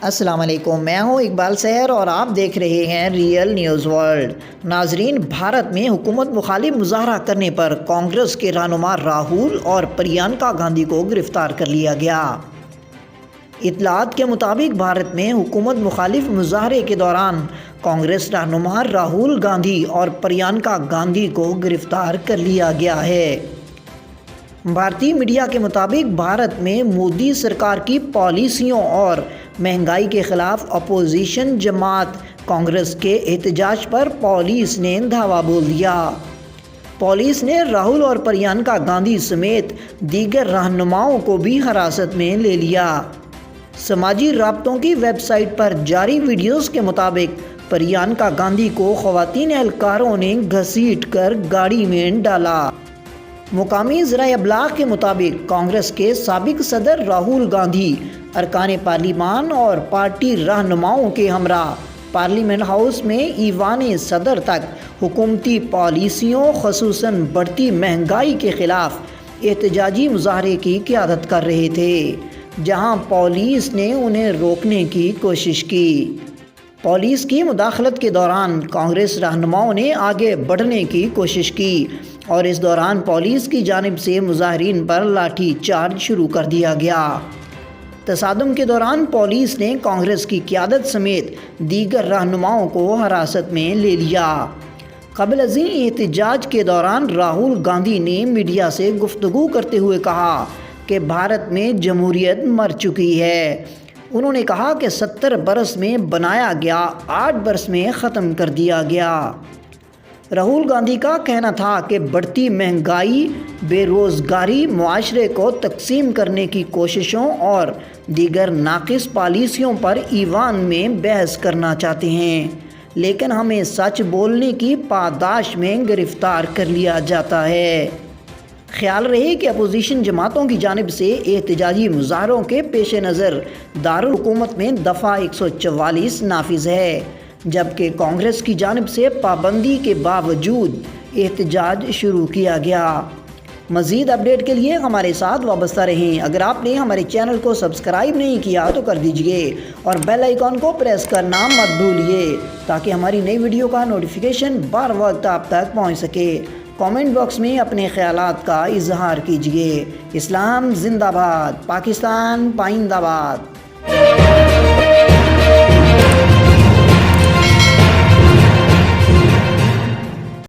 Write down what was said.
السلام علیکم، میں ہوں اقبال سحر اور آپ دیکھ رہے ہیں ریئل نیوز ورلڈ۔ ناظرین، بھارت میں حکومت مخالف مظاہرہ کرنے پر کانگریس کے رہنما راہل اور پریانکا گاندھی کو گرفتار کر لیا گیا۔ اطلاعات کے مطابق بھارت میں حکومت مخالف مظاہرے کے دوران کانگریس رہنما راہل گاندھی اور پریانکا گاندھی کو گرفتار کر لیا گیا ہے۔ بھارتی میڈیا کے مطابق بھارت میں مودی سرکار کی پالیسیوں اور مہنگائی کے خلاف اپوزیشن جماعت کانگریس کے احتجاج پر پولیس نے دھاوا بول دیا۔ پولیس نے راہل اور پریانکا گاندھی سمیت دیگر رہنماؤں کو بھی حراست میں لے لیا۔ سماجی رابطوں کی ویب سائٹ پر جاری ویڈیوز کے مطابق پریانکا گاندھی کو خواتین اہلکاروں نے گھسیٹ کر گاڑی میں ڈالا۔ مقامی ذرائع ابلاغ کے مطابق کانگریس کے سابق صدر راہل گاندھی ارکان پارلیمان اور پارٹی رہنماؤں کے ہمراہ پارلیمنٹ ہاؤس میں ایوان صدر تک حکومتی پالیسیوں خصوصاً بڑھتی مہنگائی کے خلاف احتجاجی مظاہرے کی قیادت کر رہے تھے، جہاں پولیس نے انہیں روکنے کی کوشش کی۔ پولیس کی مداخلت کے دوران کانگریس رہنماؤں نے آگے بڑھنے کی کوشش کی اور اس دوران پولیس کی جانب سے مظاہرین پر لاٹھی چارج شروع کر دیا گیا۔ تصادم کے دوران پولیس نے کانگریس کی قیادت سمیت دیگر رہنماؤں کو حراست میں لے لیا۔ قبل ازیں احتجاج کے دوران راہل گاندھی نے میڈیا سے گفتگو کرتے ہوئے کہا کہ بھارت میں جمہوریت مر چکی ہے۔ انہوں نے کہا کہ 70 برس میں بنایا گیا 8 برس میں ختم کر دیا گیا۔ راہل گاندھی کا کہنا تھا کہ بڑھتی مہنگائی، بے روزگاری، معاشرے کو تقسیم کرنے کی کوششوں اور دیگر ناقص پالیسیوں پر ایوان میں بحث کرنا چاہتے ہیں، لیکن ہمیں سچ بولنے کی پاداش میں گرفتار کر لیا جاتا ہے۔ خیال رہے کہ اپوزیشن جماعتوں کی جانب سے احتجاجی مظاہروں کے پیش نظر دارالحکومت میں دفعہ 144 نافذ ہے، جبکہ کانگریس کی جانب سے پابندی کے باوجود احتجاج شروع کیا گیا۔ مزید اپڈیٹ کے لیے ہمارے ساتھ وابستہ رہیں۔ اگر آپ نے ہمارے چینل کو سبسکرائب نہیں کیا تو کر دیجئے اور بیل آئیکن کو پریس کرنا مت بھولیے تاکہ ہماری نئی ویڈیو کا نوٹیفیکیشن بر وقت آپ تک پہنچ سکے۔ کامنٹ باکس میں اپنے خیالات کا اظہار کیجئے۔ اسلام زندہ باد، پاکستان پائندہ باد۔